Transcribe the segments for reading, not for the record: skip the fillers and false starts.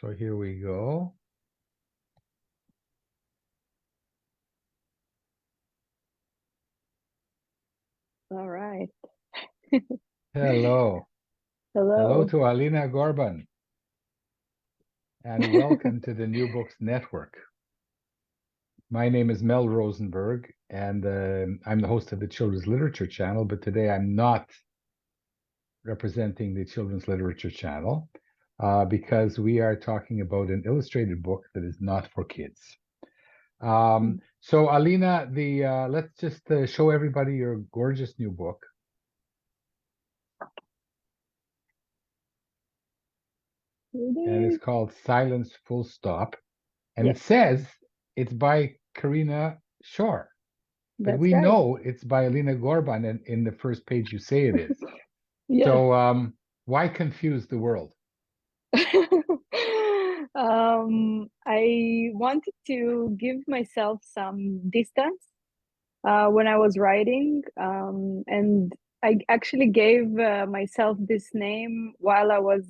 So here we go. All right. Hello. Hello Hello. to Alina Gorban, and welcome to the New Books Network. My name is Mel Rosenberg, and I'm the host of the Children's Literature Channel, but today I'm not representing the Children's Literature Channel because we are talking about an illustrated book that is not for kids. So Alina, let's just show everybody your gorgeous new book. And it's called Silence Full Stop. And Yes. it says it's by Karina Shor. But That's we right. know it's by Alina Gorban, and in the first page you say it is. Yes. So why confuse the world? I wanted to give myself some distance when I was writing, and I actually gave myself this name while I was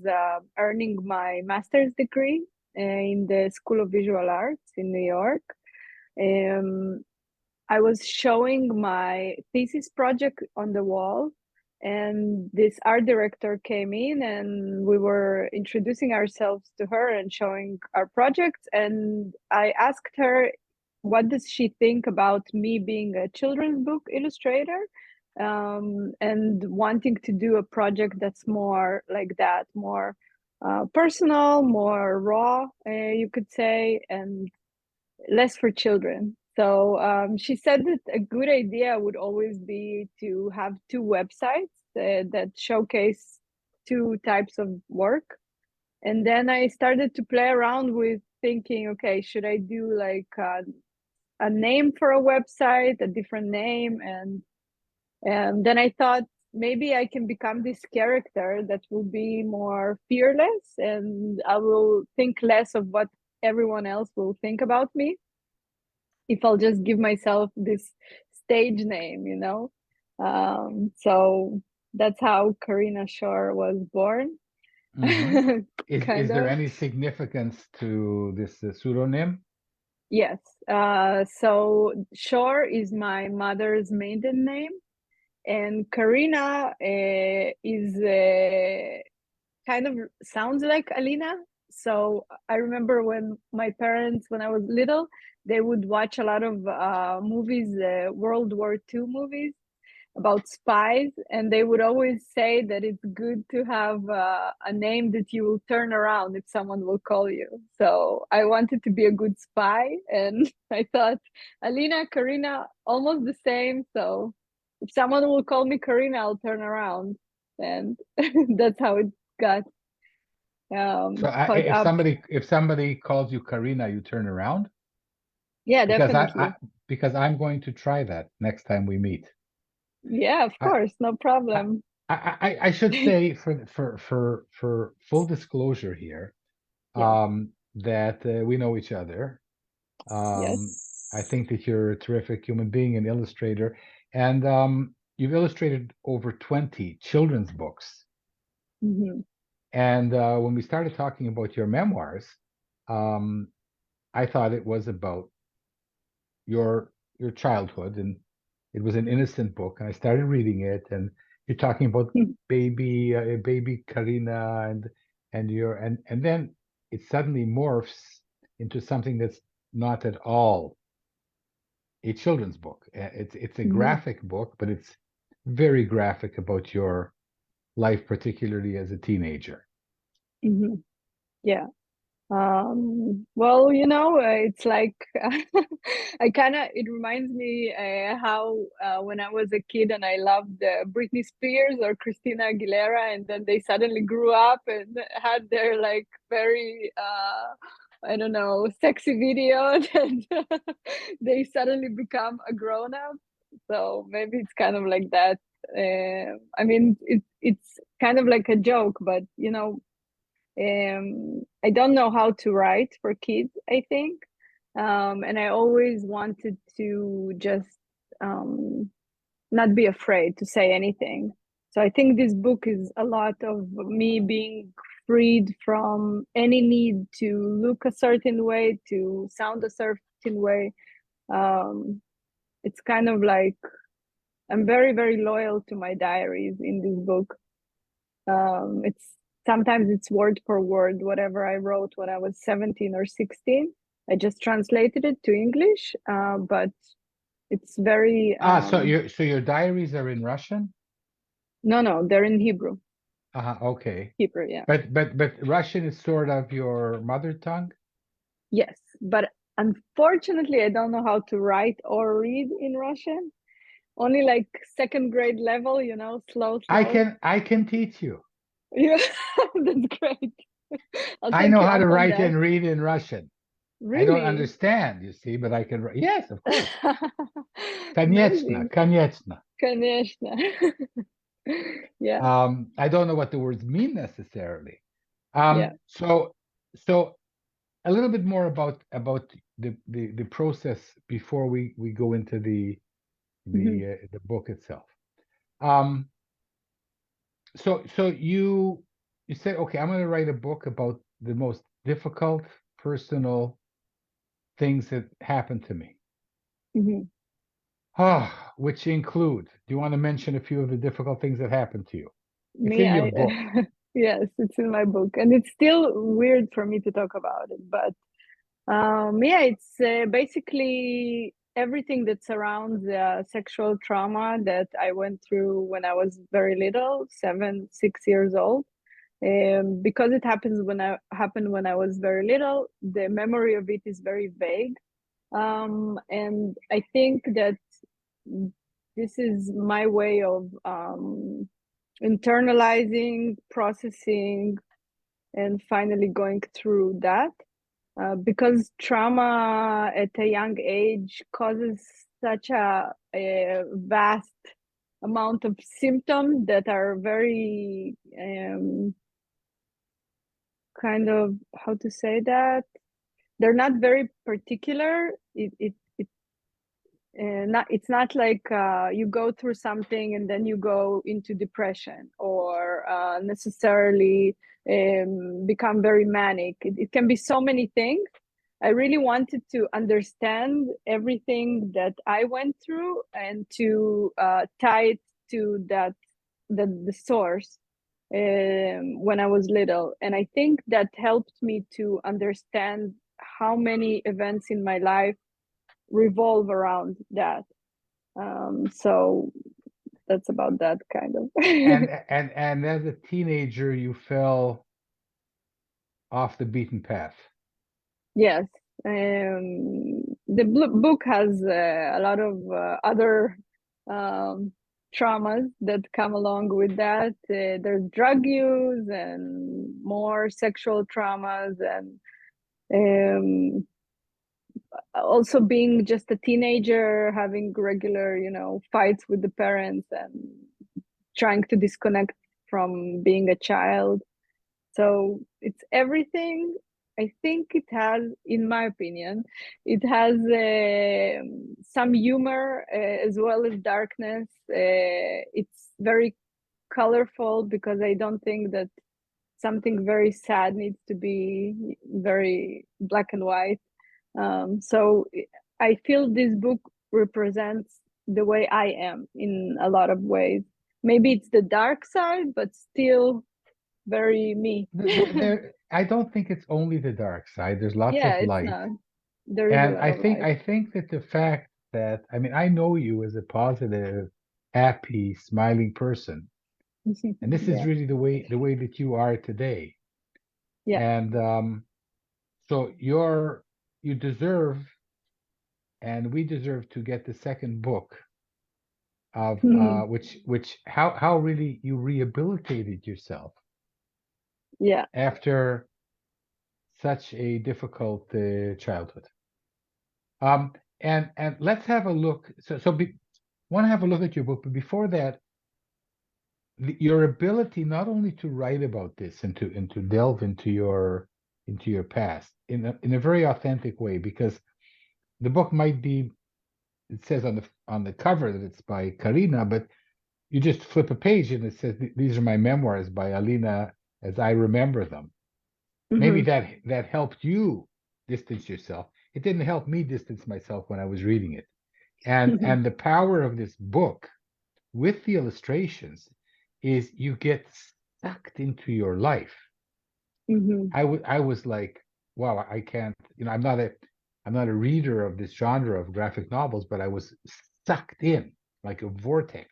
earning my master's degree in the School of Visual Arts in New York. I was showing my thesis project on the wall, and this art director came in, and we were introducing ourselves to her and showing our projects. And I asked her, what does she think about me being a children's book illustrator, and wanting to do a project that's more like that, more personal, more raw, you could say, and less for children. So she said that a good idea would always be to have two websites that showcase two types of work. And then I started to play around with thinking, okay, should I do like a name for a website, a different name? And then I thought maybe I can become this character that will be more fearless, and I will think less of what everyone else will think about me if I'll just give myself this stage name, you know? So that's how Karina Shor was born. Mm-hmm. Is Kind there of. any significance to this pseudonym? Yes. So Shor is my mother's maiden name, and Karina is kind of sounds like Alina. So I remember when my parents, when I was little, they would watch a lot of movies, World War II movies about spies, and they would always say that it's good to have a name that you will turn around if someone will call you. So I wanted to be a good spy, and I thought Alina, Karina, almost the same. So if someone will call me Karina, I'll turn around, and that's how it got So caught up. if somebody calls you Karina, you turn around? Yeah, Because I definitely. because I'm going to try that next time we meet. Yeah, of I course, no I problem. I should say for full disclosure here, Yes, that we know each other. yes. I think that you're a terrific human being and illustrator, and you've illustrated over 20 children's books. Hmm. And when we started talking about your memoirs, um, I thought it was about your childhood, and it was an innocent book. And I started reading it, and you're talking about baby Karina, and then it suddenly morphs into something that's not at all a children's book. It's a Hmm. graphic book, but it's very graphic about your life, particularly as a teenager. Hmm. Yeah. Well, it's like I kind of, it reminds me how when I was a kid and I loved Britney Spears or Christina Aguilera, and then they suddenly grew up and had their like very I don't know, sexy video, and they suddenly become a grown up. So maybe it's kind of like that. I mean, it's kind of like a joke, but I don't know how to write for kids, I think. And I always wanted to just not be afraid to say anything. So I think this book is a lot of me being freed from any need to look a certain way, to sound a certain way. It's kind of like I'm very, very loyal to my diaries in this book. It's sometimes it's word for word whatever I wrote when I was 17 or 16. I just translated it to English, but it's very So your diaries are in Russian? no, they're in Hebrew. Okay. Hebrew, yeah. But Russian is sort of your mother tongue? Yes, but unfortunately, I don't know how to write or read in Russian. Only like second grade level, slow. I can teach you. Yeah, that's great. I'll I take know you how up to on write that. and read in Russian. I don't Really? understand, you see, but I can write. Yes, of course. Конечно, Amazing. конечно. Конечно. Yeah, I don't know what the words mean necessarily. yeah. So a little bit more about the process before we go into Mhm, the book itself. Um, so you said, okay, I'm going to write a book about the most difficult personal things that happened to me. mhm. Which include, do you want to mention a few of the difficult things that happened to you? It's Me, in your I book. yes, it's in my book, and it's still weird for me to talk about it, but yeah, it's basically everything that surrounds sexual trauma that I went through when I was very little, 6 years old. Because it happened when I was very little, the memory of it is very vague. And I think that this is my way of internalizing, processing, and finally going through that. Because trauma at a young age causes such a vast amount of symptoms that are very kind of, how to say that, they're not very particular. It's not like you go through something and then you go into depression or necessarily become very manic. It can be so many things. I really wanted to understand everything that I went through and to tie it to the source when I was little. And I think that helped me to understand how many events in my life revolve around that. So that's about that kind of. And as a teenager, you fell off the beaten path. Yes. The book has a lot of other um, traumas that come along with that. There's drug use and more sexual traumas, and also being just a teenager, having regular, fights with the parents and trying to disconnect from being a child. So it's everything. I think it has, in my opinion, it has some humor as well as darkness. It's very colorful because I don't think that something very sad needs to be very black and white. So I feel this book represents the way I am in a lot of ways. Maybe it's the dark side, but still very me. I don't think it's only the dark side. There's lots Yeah, of it's light. not. There is a And lot of light. I think that the fact that, I mean, I know you as a positive, happy, smiling person, and this is Yeah, really the way that you are today. yeah. And so you deserve, and we deserve to get the second book of which how really you rehabilitated yourself Yeah. after such a difficult childhood. And let's have a look. Want to have a look at your book, but before that, your ability not only to write about this and to delve into your past in a very authentic way, because the book might be, it says on the cover that it's by Karina, but you just flip a page and it says these are my memoirs by Alina as I remember them. Maybe Mm-hmm. that helped you distance yourself. It didn't help me distance myself when I was reading it. And the power of this book with the illustrations is you get sucked into your life. Mm-hmm. I was like, wow, I can't, I'm not a reader of this genre of graphic novels, but I was sucked in like a vortex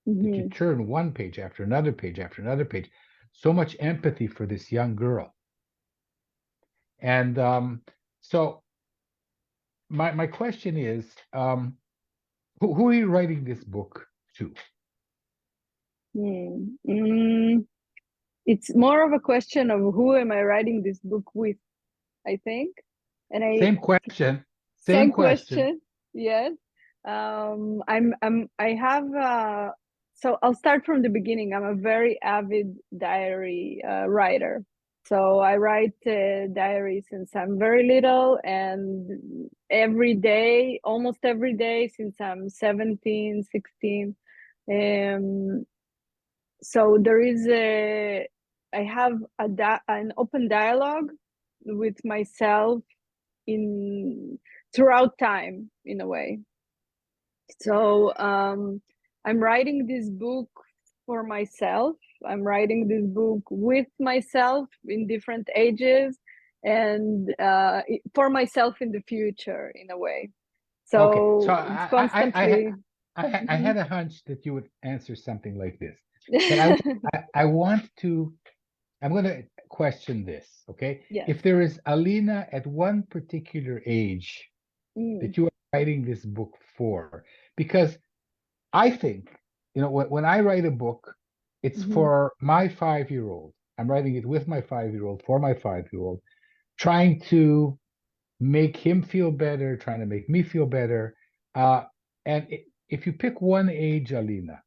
that you Mm-hmm. turn one page after another page after another page. So much empathy for this young girl. And so my question is, who are you writing this book to? Mm. It's more of a question of who am I writing this book with, I think. And I Same question. Same Same question. question. Yes. I have so I'll start from the beginning. I'm a very avid diary writer. So I write diary since I'm very little, and every day, almost every day since I'm 17, 16. Um, so there is I have an open dialogue with myself in throughout time, in a way. So I'm writing this book for myself. I'm writing this book with myself in different ages, and for myself in the future, in a way. Okay, so So it's constantly. I Mhm. had a hunch that you would answer something like this, but I want to. I'm going to question this. Okay, Yes. if there is Alina at one particular age Mm. that you are writing this book for, because I think, when I write a book, it's Hmm. for my 5-year-old. I'm writing it with my 5-year-old, for my 5-year-old, trying to make him feel better, trying to make me feel better. Uh, and if you pick one age, Alina,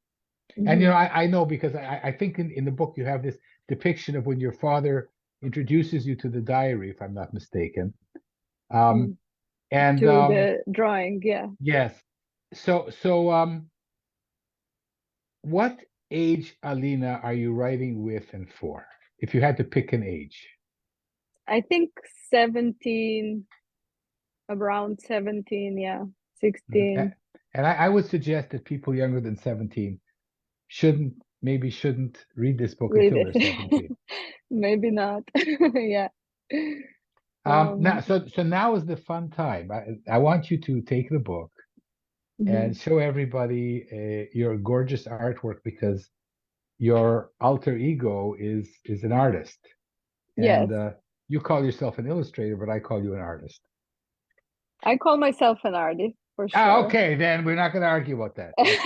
and Hmm. I know because I think in the book you have this depiction of when your father introduces you to the diary, if I'm not mistaken. Um, Mm. and To the drawing, yeah. yes, so what age, Alina, are you writing with and for? If you had to pick an age. I think 17, around 17, yeah, Mhm. 16. And I would suggest that people younger than 17 shouldn't read this book Read until they're it. 17. Maybe not. Yeah. Now, Um, so now is the fun time. I want you to take the book and mhm. show everybody your gorgeous artwork because your alter ego is an artist, Yes. and you call yourself an illustrator, but I call you an artist. I call myself an artist for Ah, sure. okay, then we're not going to argue about that. Okay.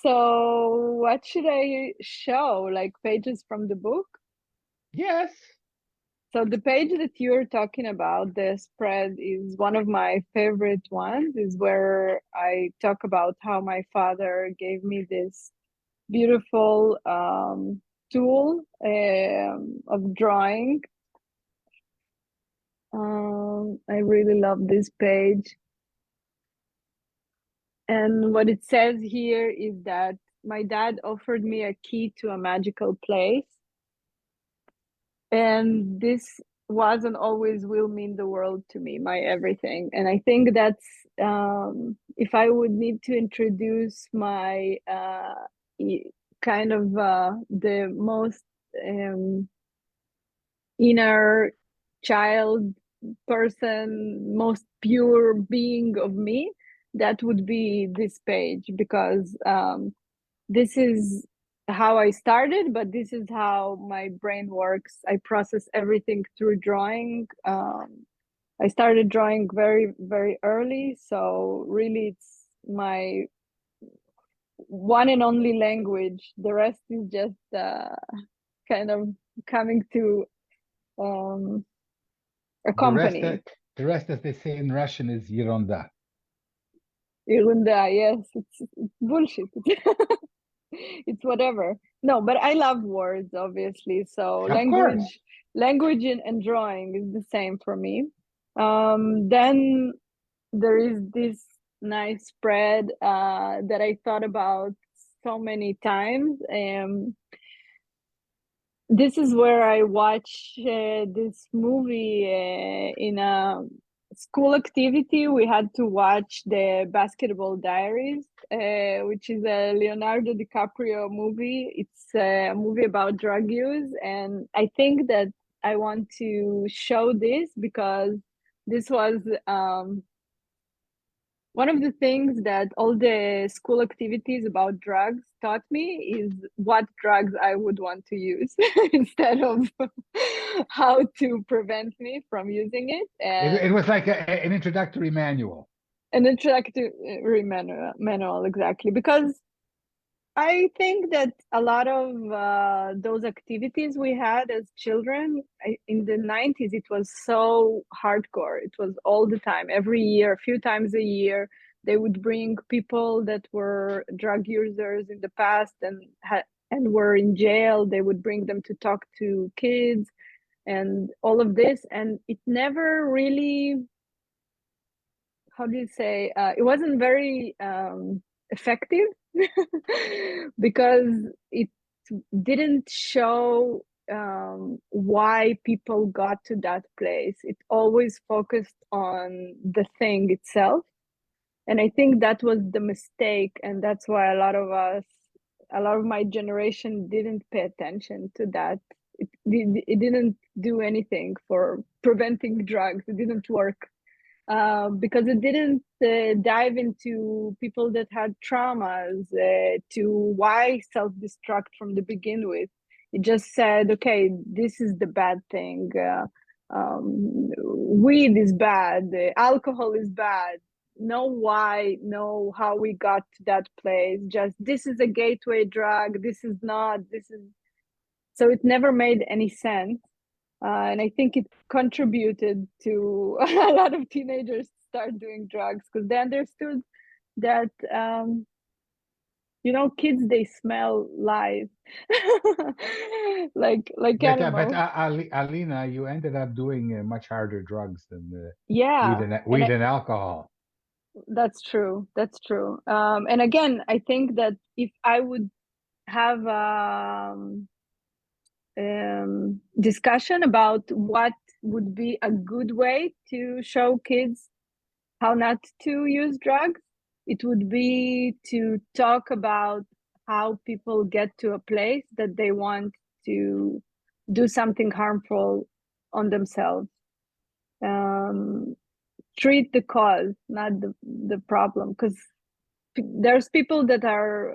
So what should I show? Like pages from the book? Yes. So the page that you're talking about, the spread, is one of my favorite ones, is where I talk about how my father gave me this beautiful tool of drawing. I really love this page. And what it says here is that my dad offered me a key to a magical place. And this was and always will mean the world to me, my everything. And I think that's, if I would need to introduce my kind of the most um, inner child person, most pure being of me, that would be this page, because this is how I started, but this is how my brain works. I process everything through drawing. I started drawing very, very early, so really it's my one and only language. The rest is just kind of coming to um, The rest accompany that it. the rest, as they say in Russian, is Yeronda. Irunda, yes, it's bullshit. It's whatever. No, but I love words, obviously. So Of course. language and drawing is the same for me. Then there is this nice spread that I thought about so many times. this is where I watch this movie in a school activity. We had to watch the Basketball Diaries, which is a Leonardo DiCaprio movie. It's a movie about drug use, and I think that I want to show this because this was one of the things that all the school activities about drugs taught me is what drugs I would want to use instead of how to prevent me from using it. It And was like an introductory manual. an introductory manual, exactly. Because I think that a lot of those activities we had as children in the 90s, it was so hardcore. It was all the time, every year, a few times a year. They would bring people that were drug users in the past and were in jail. They would bring them to talk to kids and all of this. And it never really, how do you say, it wasn't very effective because it didn't show why people got to that place. It always focused on the thing itself. And I think that was the mistake. And that's why a lot of us, a lot of my generation didn't pay attention to that. It didn't do anything for preventing drugs. It didn't work because it didn't dive into people that had traumas, to why self-destruct from the begin with. It just said, okay, this is the bad thing. Weed is bad. Alcohol is bad. Know why, know how we got to that place. Just this is a gateway drug. This is not. This is. So it never made any sense. And I think it contributed to a lot of teenagers start doing drugs because they understood that kids, they smell lies like But animals. Alina, you ended up doing much harder drugs than Yeah, weed and alcohol. that's true. That's true. And again, I think that if I would have discussion about what would be a good way to show kids how not to use drugs, it would be to talk about how people get to a place that they want to do something harmful on themselves. Um, Treat the cause, not the problem, because there's people that are,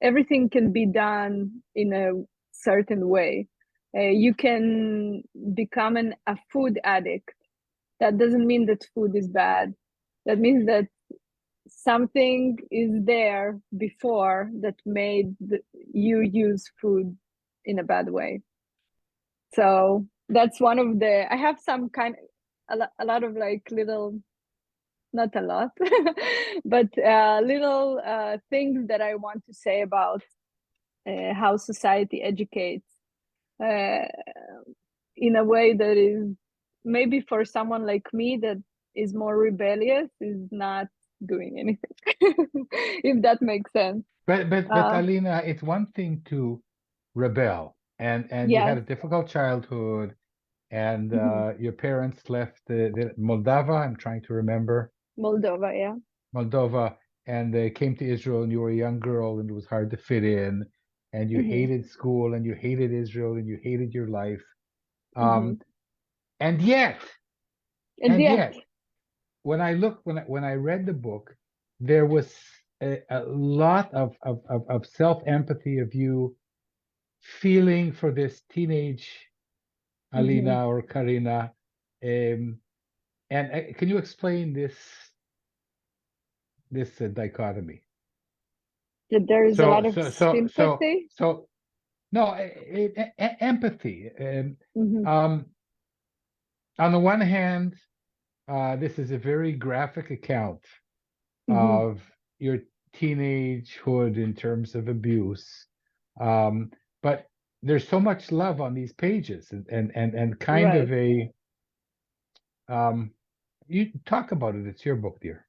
everything can be done in a certain way. You can become a food addict. That doesn't mean that food is bad. That means that something is there before that made you use food in a bad way. So that's one of I have some a lot of like little, not a lot, but little things that I want to say about how society educates uh, in a way that is maybe for someone like me that is more rebellious is not doing anything, if that makes sense. But Uh, Alina, it's one thing to rebel, and you had yes. a difficult childhood, and Mhm. your parents left Moldova. I'm trying to remember Moldova, yeah. Moldova, and they came to Israel, and you were a young girl, and it was hard to fit in, and you Hmm. hated school, and you hated Israel, and you hated your life. Hmm. Um, and yet, And and yet. yet, when I read the book, there was a lot of self-empathy of you feeling for this teenage Hmm. Alina or Karina. And can you explain this dichotomy? That there is a So lot of so so so sympathy. so no, empathy. Hmm. Um, on the one hand, this is a very graphic account Hmm. of your teenagehood in terms of abuse. Um, but there's so much love on these pages and kind Right. of a you talk about it, it's your book, dear.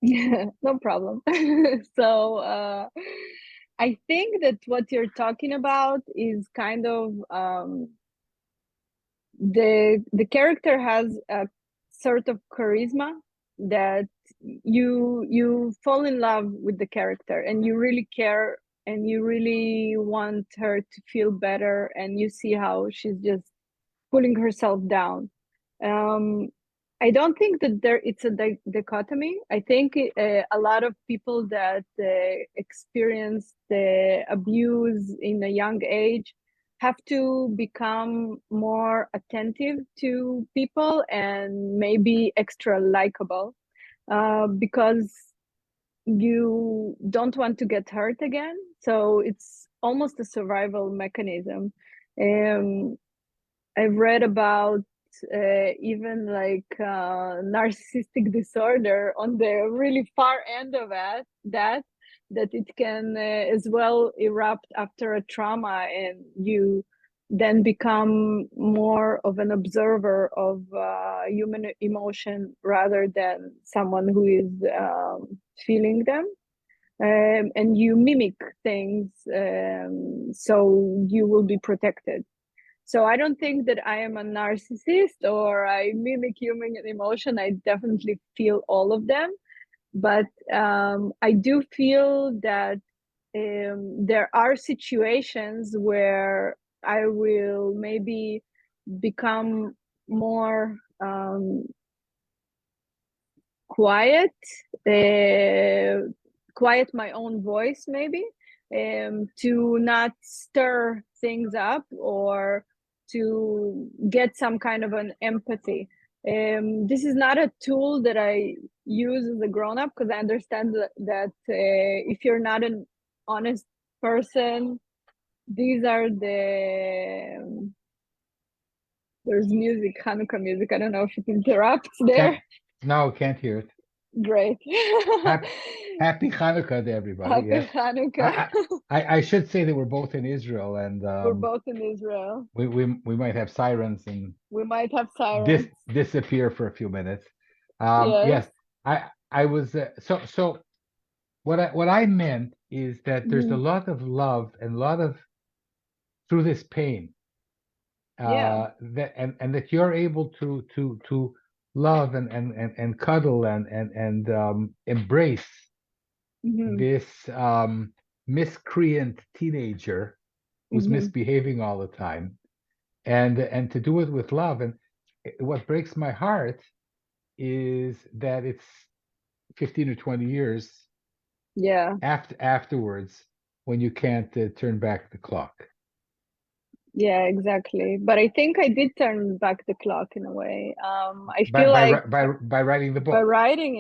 No problem. So I think that what you're talking about is kind of the character has a sort of charisma that you fall in love with the character and you really care and you really want her to feel better, and you see how she's just pulling herself down. um I don't think that it's a dichotomy. I think a lot of people that experience the abuse in a young age have to become more attentive to people and maybe extra likable, because you don't want to get hurt again. So it's almost a survival mechanism. Um, I've read about even like narcissistic disorder on the really far end of it, that it can as well erupt after a trauma, and you then become more of an observer of human emotion rather than someone who is feeling them. And you mimic things, so you will be protected. So I don't think that I am a narcissist or I mimic human emotion. I definitely feel all of them. But I do feel that there are situations where I will maybe become more quiet, quiet my own voice maybe, to not stir things up or to get some kind of an empathy. This is not a tool that I use as a grown up, because I understand that if you're not an honest person, these are there's music, Hanukkah music. I don't know if it interrupts there. No, can't hear it. Great. Happy Hanukkah to everybody. Happy Yes. Hanukkah. I should say that we're both in Israel, and We're both in Israel. we might have sirens and We might have sirens. disappear for a few minutes. Yes. Yes, I was so what I meant is that there's a lot of love and a lot of through this pain, Yeah. that and that you're able to love and cuddle and embrace this miscreant teenager who's misbehaving all the time, and to do it with love. And what breaks my heart is that it's 15 or 20 years Yeah. afterwards when you can't turn back the clock. Yeah, exactly. But I think I did turn back the clock in a way. I by feel like by writing the book. by writing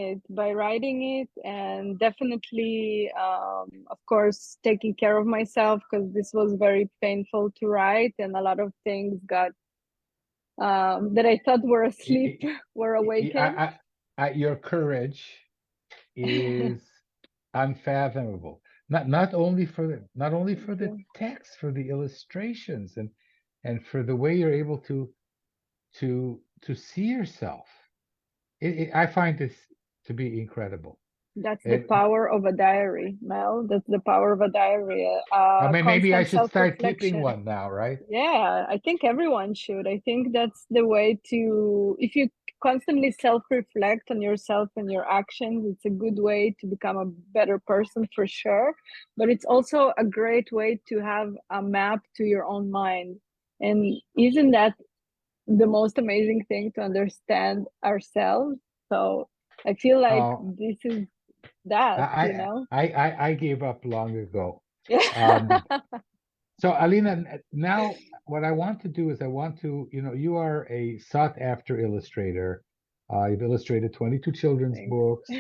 it, and definitely, of course, taking care of myself, because this was very painful to write, and a lot of things got that I thought were asleep were awakened. Your courage is unfathomable. Not only for the text, for the illustrations, and for the way you're able to see yourself. I find this to be incredible. That's the power of a diary, Mel. That's the power of a diary. I mean, maybe I Constant should start keeping self-reflection. one now, right? Yeah, I think everyone should. I think that's the way to, if you constantly self-reflect on yourself and your actions, it's a good way to become a better person for sure. But it's also a great way to have a map to your own mind. And isn't that the most amazing thing, to understand ourselves? So I feel like this is that, I gave up long ago. Yeah. So Alina, now what I want to do is I want to, you are a sought after illustrator. You've illustrated 22 children's books,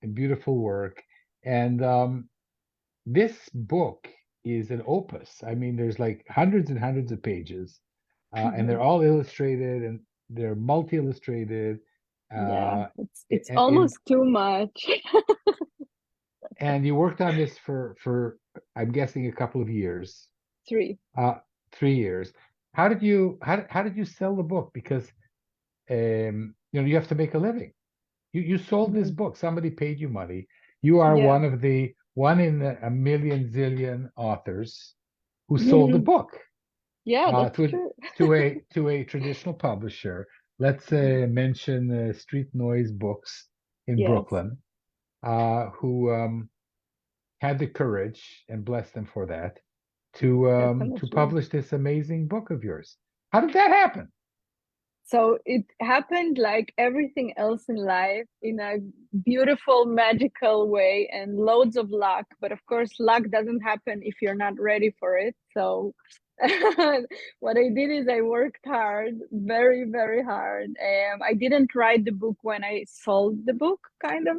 and beautiful work. And this book is an opus. I mean, there's like hundreds and hundreds of pages, and they're all illustrated and they're multi-illustrated. Yeah, it's almost too much. And you worked on this for I'm guessing a couple of years. 3. 3 years. How did you sell the book? Because you have to make a living. You sold this book. Somebody paid you money. You are one of the one in a million zillion authors who sold the book Yeah, that's to true. to a traditional publisher. Let's mention Street Noise Books in Yes, Brooklyn, who had the courage, and bless them for that, to definitely. publish this amazing book of yours. How did that happen? So it happened like everything else in life in a beautiful, magical way and loads of luck. But of course, luck doesn't happen if you're not ready for it. So what I did is I worked hard, very, very hard. I didn't write the book when I sold the book, kind of.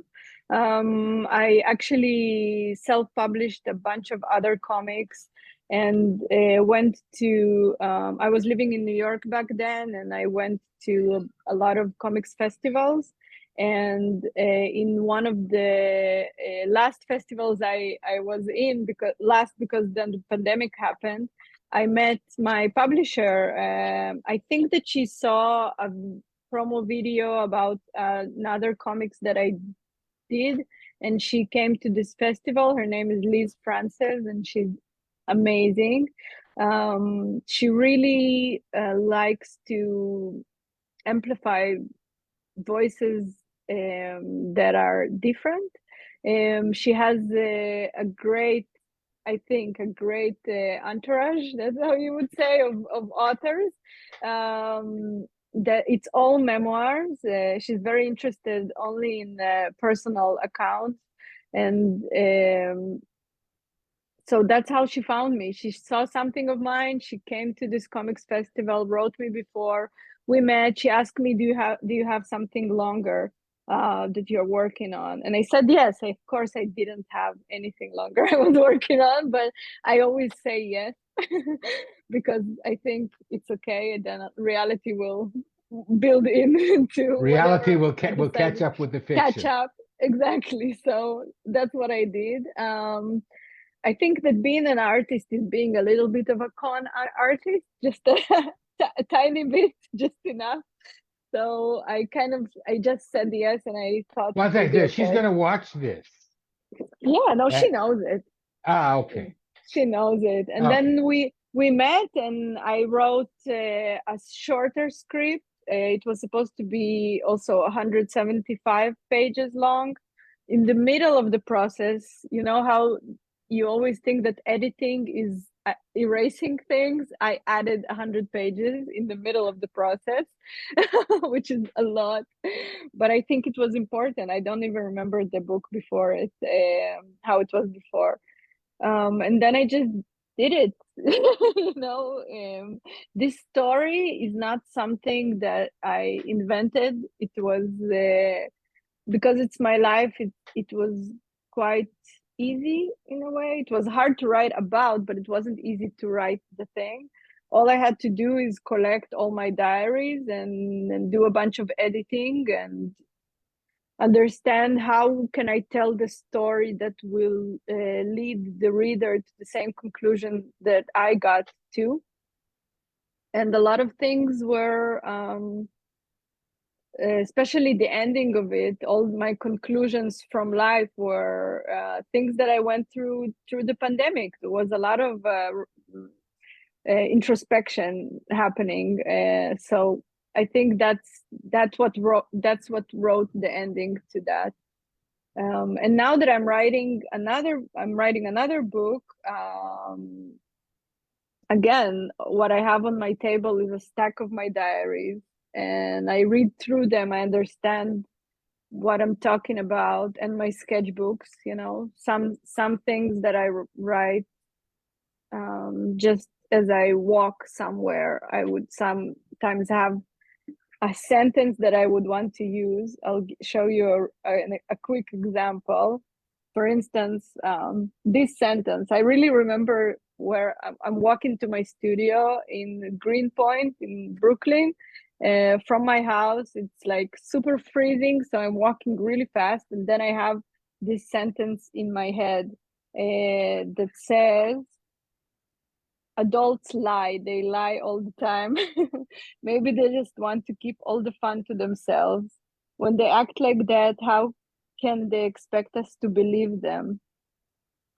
I actually self-published a bunch of other comics and went to I was living in New York back then, and I went to a lot of comics festivals. And in one of the last festivals I was in, because then the pandemic happened, I met my publisher. I think that she saw a promo video about another comics that I did, and she came to this festival. Her name is Liz Frances, and she's amazing. She really likes to amplify voices that are different. She has a great, I think, a great entourage. That's how you would say of authors. That it's all memoirs. She's very interested only in personal accounts, and so that's how she found me. She saw something of mine. She came to this comics festival, wrote me before we met. She asked me, do you have something longer that you're working on? And I said yes. Of course, I didn't have anything longer I was working on, but I always say yes because I think it's okay, and then reality will build in into Reality whatever will I will catch decided. up with the Catch fiction. up, exactly. So that's what I did. I think that being an artist is being a little bit of a artist, just a tiny bit, just enough. So I just said yes, and I thought it One will thing, be she's okay. going to watch this. Yeah, no, Uh, she knows it. okay. She knows it. And Okay. then we met, and I wrote a shorter script. It was supposed to be also 175 pages long. In the middle of the process, you know how you always think that editing is erasing things. I added 100 pages in the middle of the process, which is a lot, but I think it was important. I don't even remember the book before it, how it was before. And then I just did it. This story is not something that I invented. It was because it's my life. It was quite easy in a way. It was hard to write about, but it wasn't easy to write the thing. All I had to do is collect all my diaries and do a bunch of editing and understand how can I tell the story that will lead the reader to the same conclusion that I got to. And a lot of things were, especially the ending of it, all my conclusions from life were things that I went through the pandemic. There was a lot of introspection happening. So I think that's what wrote the ending to that. And now that I'm writing another book. Again, what I have on my table is a stack of my diaries, and I read through them. I understand what I'm talking about, and my sketchbooks. Some things that I write just as I walk somewhere. I would sometimes have a sentence that I would want to use. I'll show you a quick example. For instance, this sentence, I really remember where I'm walking to my studio in Greenpoint in Brooklyn. From my house, it's like super freezing, so I'm walking really fast, and then I have this sentence in my head that says, adults lie. They lie all the time. Maybe they just want to keep all the fun to themselves. When they act like that, how can they expect us to believe them?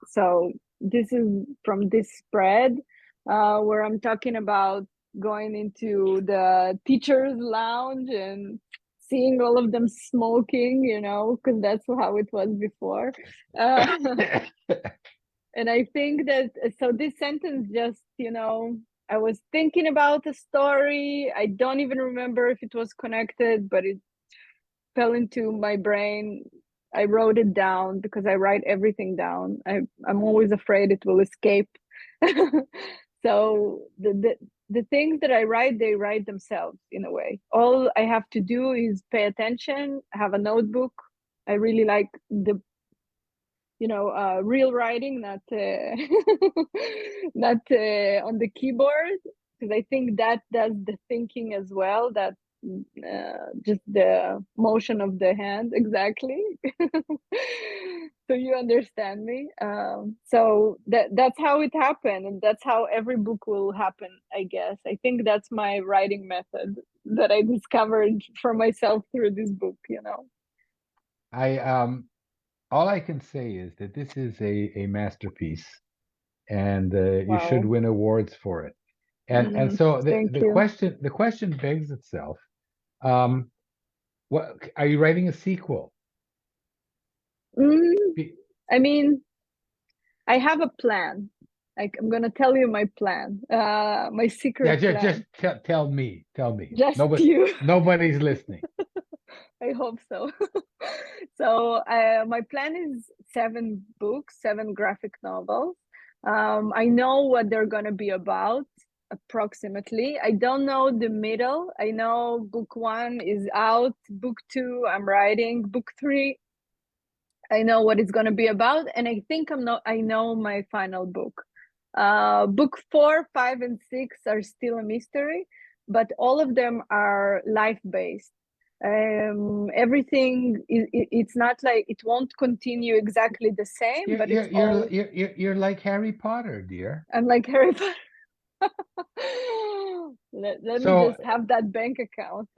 So this is from this spread where I'm talking about going into the teacher's lounge and seeing all of them smoking, because that's how it was before. And I think that, so this sentence just, I was thinking about a story. I don't even remember if it was connected, but it fell into my brain. I wrote it down because I write everything down. I'm always afraid it will escape. So the things that I write, they write themselves in a way. All I have to do is pay attention, have a notebook. I really like the real writing, not not on the keyboard, because I think that does the thinking as well. That just the motion of the hand, exactly. So you understand me. So that's how it happened, and that's how every book will happen, I guess. I think that's my writing method that I discovered for myself through this book. I all I can say is that this is a masterpiece, and you should Wow. win awards for it. And so Thank you. the question begs itself. What are you writing a sequel? Mm, Be- I mean, I have a plan. Like, I'm gonna tell you my plan, my Yeah, secret just plan. tell me, Just you. Nobody's listening. I hope so. So my plan is 7 books, 7 graphic novels. I know what they're gonna be about approximately. I don't know the middle. I know book 1 is out, book 2 I'm writing, book 3 I know what it's going to be about, and I think I know my final book. Book 4, 5, and 6 are still a mystery, but all of them are life based. Everything it's not like it won't continue exactly the same, but it's all. You're like Harry Potter, dear. I'm like Harry Potter. Let me So just have that bank account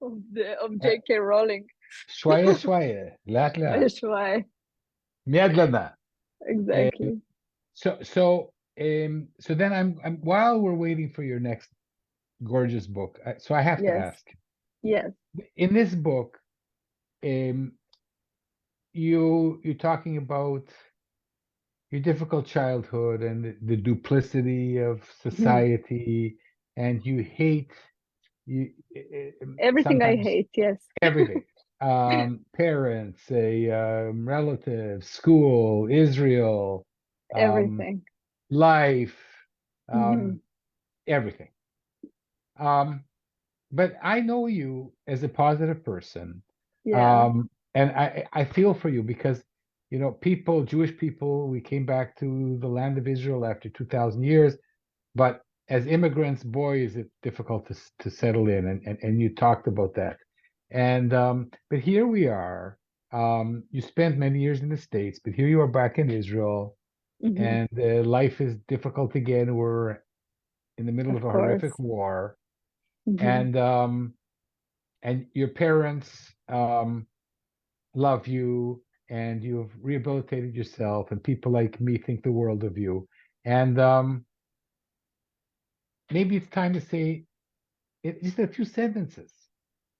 of uh, J.K. Rowling. شوية لا لا That's why. ميادلنا. Exactly. So then I'm while we're waiting for your next gorgeous book, so I have to Yes. ask, Yes. in this book, um, you're talking about your difficult childhood and the duplicity of society, and you hate you Everything I sometimes hate, yes. everything. Parents, relatives, school, Israel, um, Everything. life, Hmm. um, everything. Um, but I know you as a positive person, Yeah. and I feel for you because people, Jewish people, we came back to the land of Israel after 2,000 years, but as immigrants, boy, is it difficult to settle in, and you talked about that, and but here we are. You spent many years in the States, but here you are back in Israel, Hmm. and life is difficult again. We're in the middle of Of a horrific course. war, Hmm. and your parents love you, and you've rehabilitated yourself, and people like me think the world of you, and maybe it's time to say just a few sentences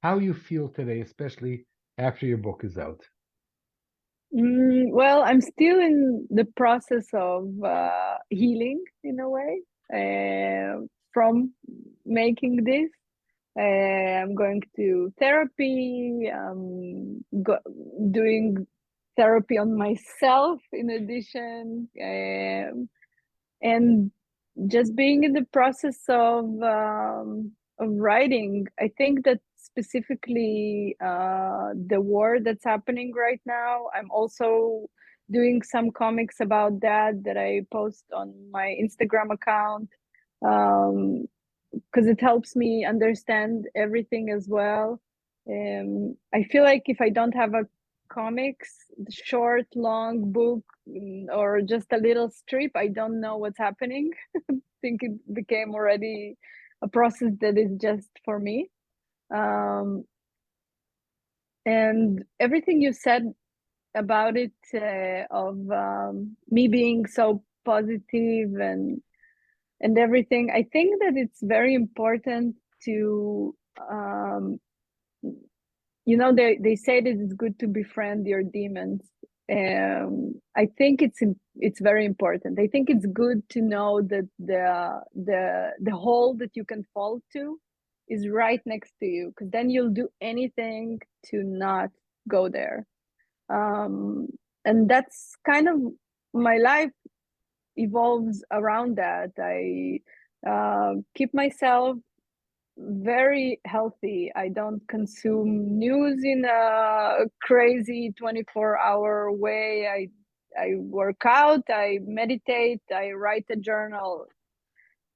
how you feel today, especially after your book is out. Well, I'm still in the process of healing in a way from making this. I'm going to therapy, doing therapy on myself in addition. And just being in the process of writing. I think that specifically the war that's happening right now, I'm also doing some comics about that I post on my Instagram account, because it helps me understand everything as well. I feel like if I don't have a comics, short, long book, or just a little strip, I don't know what's happening. I think it became already a process that is just for me. Um, and everything you said about it, of me being so positive and everything. I think that it's very important to, they say that it's good to befriend your demons. I think it's very important. I think it's good to know that the hole that you can fall to is right next to you, because then you'll do anything to not go there. um, and that's kind of my life evolves around that. I keep myself very healthy. I don't consume news in a crazy 24-hour way. I work out, I meditate, I write a journal.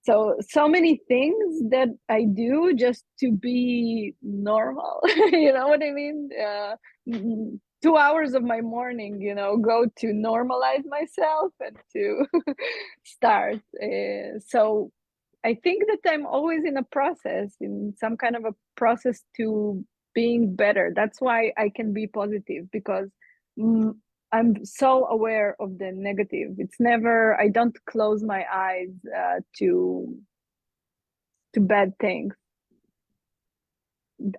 So many things that I do just to be normal. You know what I mean? 2 hours of my morning, go to normalize myself and to start. So I think that I'm always in a process, in some kind of a process to being better. That's why I can be positive, because mm, I'm so aware of the negative. It's never, I don't close my eyes to bad things.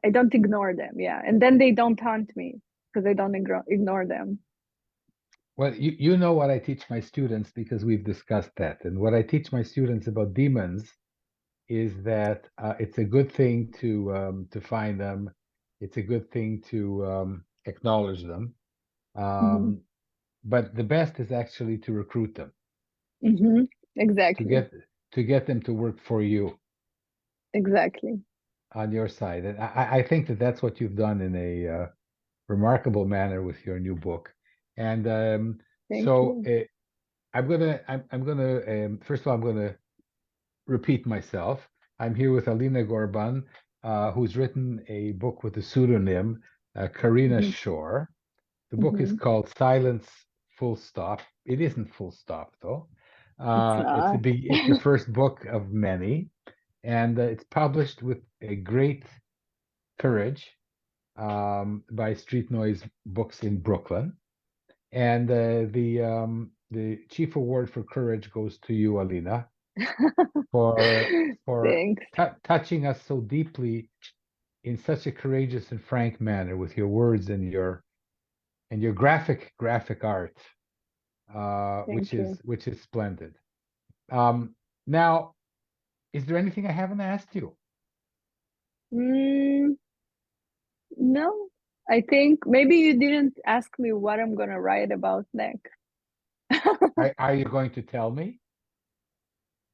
I don't ignore them. Yeah. And then they don't haunt me because I don't ignore them. Well, you know what I teach my students, because we've discussed that. And what I teach my students about demons is that it's a good thing to find them. It's a good thing to acknowledge them. Mm-hmm. But the best is actually to recruit them, Mm-hmm. to Exactly. get them to work for you Exactly. on your side. And I think that that's what you've done in a remarkable manner with your new book. And Thank so you. I'm gonna first of all, I'm gonna repeat myself. I'm here with Alina Gorban, who's written a book with a pseudonym, Karina Mm-hmm. Shor. The book is Mm-hmm. called Silence Full Stop. It isn't full stop though. It's not. It's the first book of many, and it's published with a great courage by Street Noise Books in Brooklyn. And the chief award for courage goes to you, Alina, for Thanks. touching us so deeply in such a courageous and frank manner with your words and your graphic art, Thank you. which is splendid. Now, is there anything I haven't asked you? Mm, no, I think maybe you didn't ask me what I'm gonna write about next. Are you going to tell me?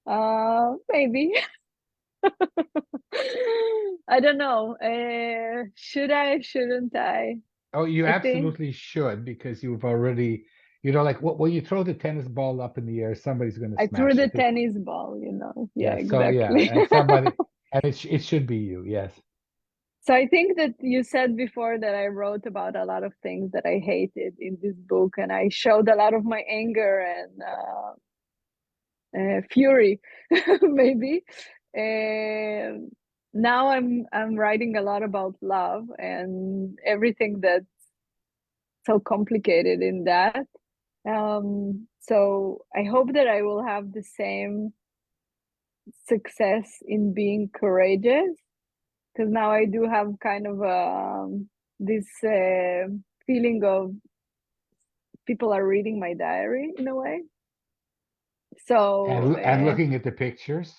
Maybe. I don't know. Should I? Shouldn't I? Oh, you I think absolutely should, because you've already, like when you throw the tennis ball up in the air, somebody's going to I threw smash the it. tennis ball. Yeah, Yeah, so yeah, exactly. and somebody, and it should be you. Yes. So I think that you said before that I wrote about a lot of things that I hated in this book, and I showed a lot of my anger and fury, maybe. And now I'm writing a lot about love and everything that's so complicated in that. So I hope that I will have the same success in being courageous, because now I do have kind of this feeling of people are reading my diary in a way. So And looking at the pictures.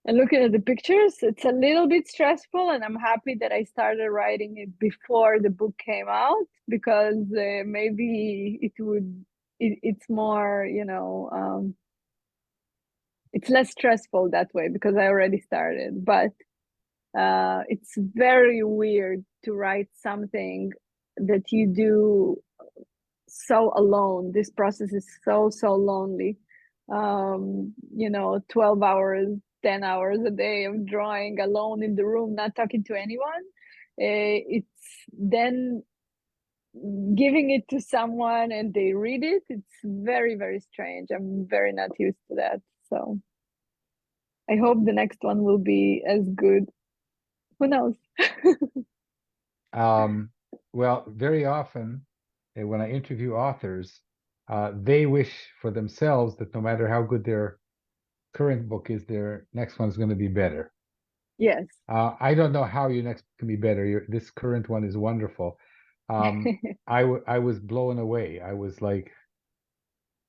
and looking at the pictures, it's a little bit stressful, and I'm happy that I started writing it before the book came out, because maybe it's more, it's less stressful that way because I already started. But it's very weird to write something that you do so alone. This process is so lonely. 12 hours, 10 hours a day of drawing alone in the room, not talking to anyone. It's then giving it to someone and they read it. It's very strange. I'm very not used to that. So I hope the next one will be as good. Who knows? Um, well, very often when I interview authors, they wish for themselves that no matter how good their current book is, their next one's going to be better. Yes. I don't know how your next can be better. This current one is wonderful. I was blown away. I was like,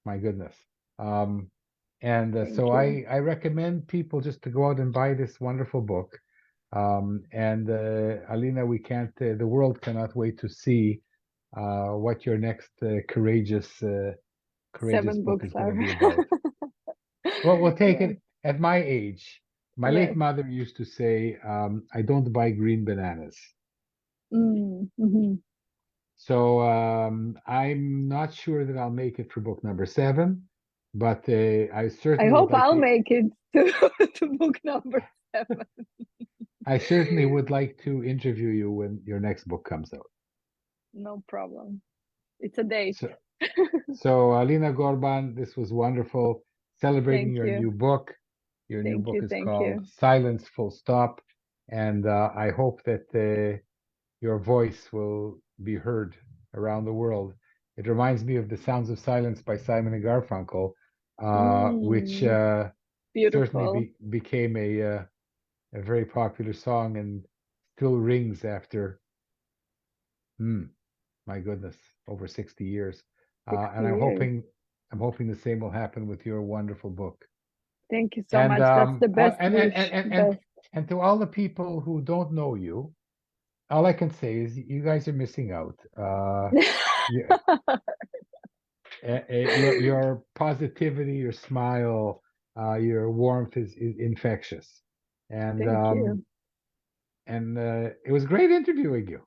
my goodness. And Thank so you. I recommend people just to go out and buy this wonderful book. And Alina, we can't, the world cannot wait to see what your next courageous 7 book books is going are. to be about. Well, we'll take Yeah. it at my age. My late Yes. mother used to say, I don't buy green bananas. Mm-hmm. So I'm not sure that I'll make it for book number 7, but I I certainly would hope like I'll to. make it to book number 7. I certainly would like to interview you when your next book comes out. No problem. It's a date. So, so Alina Gorban, this was wonderful. Celebrating Thank your you. new book. Your new Thank book you. is Thank called you. Silence Full Stop, and I hope that your voice will be heard around the world. It reminds me of The Sounds of Silence by Simon and Garfunkel, which certainly Beautiful. became a very popular song and still rings after, my goodness, over 60 years. 60 And years. I'm hoping the same will happen with your wonderful book. Thank you so And much. That's the best wish. Best. and to all the people who don't know you, all I can say is you guys are missing out. You, your positivity, your smile, your warmth is infectious, and Thank you. it was great interviewing you.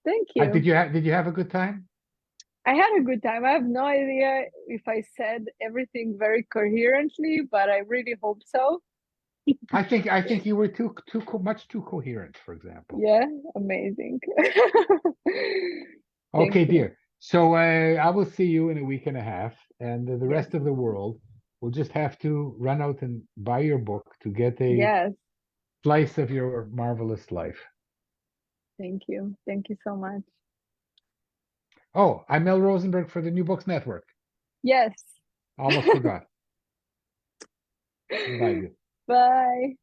Thank you. Did you have a good time? I had a good time. I have no idea if I said everything very coherently, but I really hope so. I think you were much too coherent, for example. Yeah, amazing. Okay, Thank you. dear. So I will see you in a week and a half, and the Yes. rest of the world will just have to run out and buy your book to get a Yes. slice of your marvelous life. Thank you. Thank you so much. Oh, I'm Mel Rosenberg for the New Books Network. Yes. Almost forgot. Bye, dear. Bye.